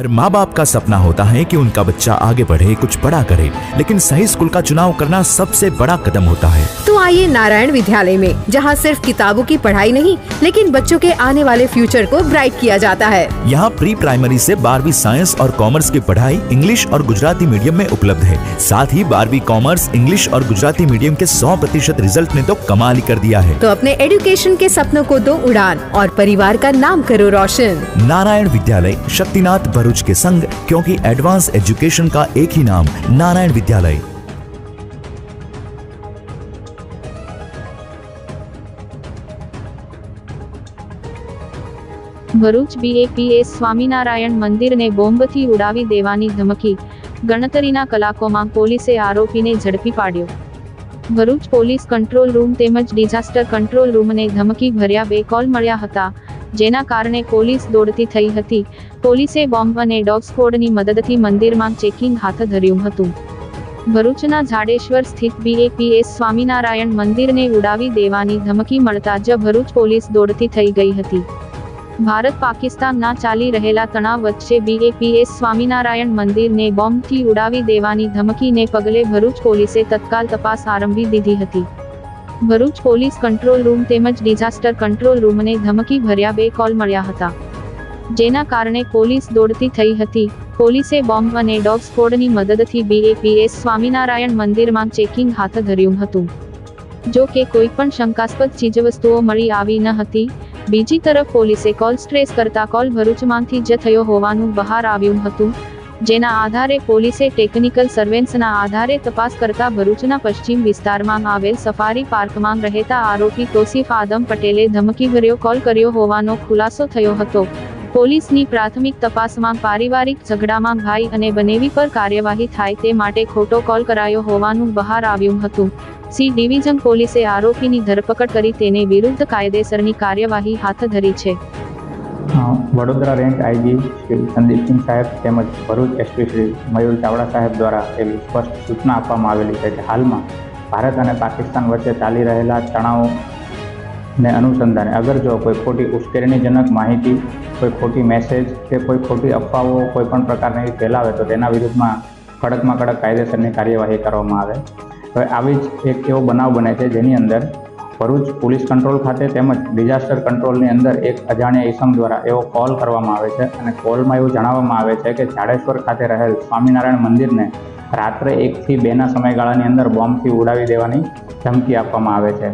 हर माँ बाप का सपना होता है कि उनका बच्चा आगे बढ़े, कुछ बड़ा करे, लेकिन सही स्कूल का चुनाव करना सबसे बड़ा कदम होता है। तो आइए नारायण विद्यालय में, जहाँ सिर्फ किताबों की पढ़ाई नहीं, लेकिन बच्चों के आने वाले फ्यूचर को ब्राइट किया जाता है। यहाँ प्री प्राइमरी से 12वीं साइंस और कॉमर्स की पढ़ाई इंग्लिश और गुजराती मीडियम में उपलब्ध है। साथ ही 12वीं कॉमर्स, इंग्लिश और गुजराती मीडियम के 100% रिजल्ट ने तो कमाल ही कर दिया है। तो अपने एजुकेशन के सपनों को दो उड़ान और परिवार का नाम करो रोशन। नारायण विद्यालय, शक्तिनाथ भरूच के संग, क्योंकि एडवांस एजुकेशन का एक ही नाम, नारायण विद्यालय। ભરૂચ BAPS સ્વામિનારાયણ મંદિરને બોમ્બથી ઉડાવી દેવાની ધમકી, ગણતરીના કલાકોમાં પોલીસે આરોપીને ઝડપી પાડ્યો। ભરૂચ પોલીસ કંટ્રોલ રૂમ તેમજ ડિઝાસ્ટર કંટ્રોલ રૂમને ધમકી ભર્યા 2 કોલ મળ્યા હતા, જેના કારણે પોલીસ દોડતી થઈ હતી। પોલીસે બોમ્બ અને ડોગ સ્ક્વોડની મદદથી મંદિરમાં ચેકિંગ હાથ ધર્યું હતું। ભરૂચના ઝાડેશ્વર સ્થિત BAPS સ્વામિનારાયણ મંદિરને ઉડાવી દેવાની ધમકી મળતા જ ભરૂચ પોલીસ દોડતી થઈ ગઈ હતી। ભારત પાકિસ્તાનના ચાલી રહેલા તણાવ વચ્ચે BAPS સ્વામિનારાયણ મંદિરને બોમ્બથી ઉડાવી દેવાની ધમકીને પગલે ભરૂચ પોલીસે તત્કાલ તપાસ આરંભી દીધી હતી। ભરૂચ પોલીસ કંટ્રોલ રૂમ તેમજ ડિઝાસ્ટર કંટ્રોલ રૂમને ધમકી ભર્યા 2 કોલ મળ્યા હતા, જેના કારણે પોલીસ દોડતી થઈ હતી। પોલીસે બોમ્બ અને ડોગ સ્ક્વોડની મદદથી BAPS સ્વામિનારાયણ મંદિરમાં ચેકિંગ હાથ ધર્યું હતું। જો કે કોઈ પણ શંકાસ્પદ ચીજવસ્તુઓ મળી આવી ન હતી। બીજી તરફ પોલીસે કોલ ટ્રેસ કરતા કોલ ભરૂચમાંથી જ થયો હોવાનું બહાર આવ્યું હતું, જેના આધારે પોલીસે ટેકનિકલ સર્વેલન્સના આધારે તપાસ કરતા ભરૂચના પશ્ચિમ વિસ્તારમાં આવેલ સફારી પાર્કમાં રહેતા આરોપી તોસીફ આદમ પટેલે ધમકીભર્યો કોલ કર્યો હોવાનો ખુલાસો થયો હતો। પોલીસની પ્રાથમિક તપાસમાં પારિવારિક ઝઘડામાં ભાઈ અને બનેવી પર કાર્યવાહી થાય તે માટે ખોટો કોલ કરાયો હોવાનું બહાર આવ્યું હતું। સી ડિવિઝન પોલીસે આરોપીની ધરપકડ કરી તેને વિરુદ્ધ કાયદેસરની કાર્યવાહી હાથ ધરી છે। વડોદરા રેન્જ આઈજી શ્રી સંદીપ સિંહ સાહેબ તેમજ ભરૂચ એસપી શ્રી મયુર ચાવડા સાહેબ દ્વારા એવી સ્પષ્ટ સૂચના આપવામાં આવેલી છે કે હાલમાં ભારત અને પાકિસ્તાન વચ્ચે ચાલી રહેલા તણાવને અનુસંધાને અગર જો કોઈ ખોટી ઉશ્કેરણીજનક માહિતી, કોઈ ખોટી મેસેજ કે કોઈ ખોટી અફવાઓ કોઈ પણ પ્રકારની ફેલાવે તો તેના વિરુદ્ધમાં કડકમાં કડક કાયદેસરની કાર્યવાહી કરવામાં આવે। હવે આવી જ એક એવો બનાવ બને છે જેની અંદર ભરૂચ પોલીસ કંટ્રોલ ખાતે તેમજ ડિઝાસ્ટર કંટ્રોલની અંદર એક અજાણ્યા ઈસમ દ્વારા એવો કોલ કરવામાં આવે છે અને કોલમાં એવું જણાવવામાં આવે છે કે ઝાડેશ્વર ખાતે રહેલ સ્વામિનારાયણ મંદિરને રાત્રે 1 થી 2ના સમયગાળાની અંદર બોમ્બથી ઉડાવી દેવાની ધમકી આપવામાં આવે છે।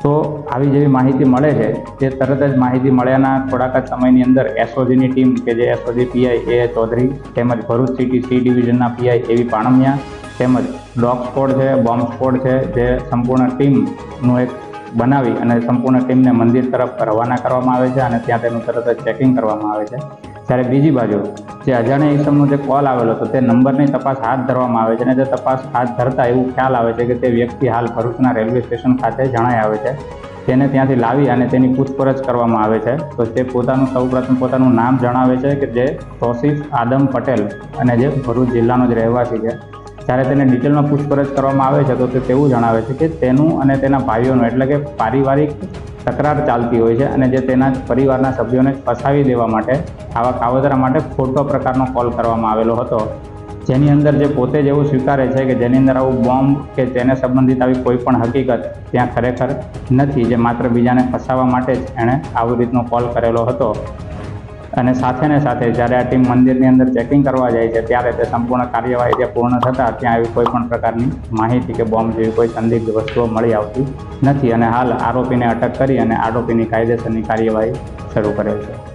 તો આવી જેવી માહિતી મળે છે તે તરત જ માહિતી મળ્યાના થોડાક જ સમયની અંદર એસઓજીની ટીમ કે જે એસઓજી પીઆઈ એ ચૌધરી તેમજ ભરૂચ સિટી સી ડિવિઝનના પીઆઈ એવી પાણમિયા તેમજ ડોગ સ્ક્વોડ છે, બોમ્બ સ્ક્વોડ છે, જે સંપૂર્ણ ટીમનું એક બનાવી અને સંપૂર્ણ ટીમને મંદિર તરફ રવાના કરવામાં આવે છે અને ત્યાં તેનું તરત જ ચેકિંગ કરવામાં આવે છે। ત્યારે બીજી બાજુ જે અજાણ્યા ઈસમનો જે કોલ આવેલો હતો તે નંબરની તપાસ હાથ ધરવામાં આવે છે અને જે તપાસ હાથ ધરતા એવું ખ્યાલ આવે છે કે તે વ્યક્તિ હાલ ભરૂચના રેલવે સ્ટેશન ખાતે જણાઈ આવે છે। તેને ત્યાંથી લાવી અને તેની પૂછપરછ કરવામાં આવે છે તો તે સૌપ્રથમ પોતાનું નામ જણાવે છે કે જે તોસીફ આદમ પટેલ અને જે ભરૂચ જિલ્લાનો જ રહેવાસી છે। જ્યારે તેને ડિટેલમાં પૂછપરછ કરવામાં આવે છે તો તે તેવું જણાવે છે કે તેનું અને તેના ભાઈઓનું એટલે કે પારિવારિક તકરાર ચાલતી હોય છે અને જે તેના પરિવારના સભ્યોને ફસાવી દેવા માટે આવા કાવતરા માટે ખોટો પ્રકારનો કોલ કરવામાં આવેલો હતો, જેની અંદર જે પોતે જ એવું સ્વીકારે છે કે જેની અંદર આવું બોમ્બ કે તેને સંબંધિત આવી કોઈ પણ હકીકત ત્યાં ખરેખર નથી, જે માત્ર બીજાને ફસાવવા માટે જ એણે આવી રીતનો કોલ કરેલો હતો। અને સાથે ને સાથે જ્યારે આ ટીમ મંદિરની અંદર ચેકિંગ કરવા જાય છે ત્યારે તે સંપૂર્ણ કાર્યવાહી જે પૂર્ણ થતાં ત્યાં આવી કોઈ પણ પ્રકારની માહિતી કે બોમ્બ જેવી કોઈ સંદિગ્ધ વસ્તુઓ મળી આવતી નથી અને હાલ આરોપીને અટક કરી અને આરોપીની કાયદેસરની કાર્યવાહી શરૂ કરેલ છે।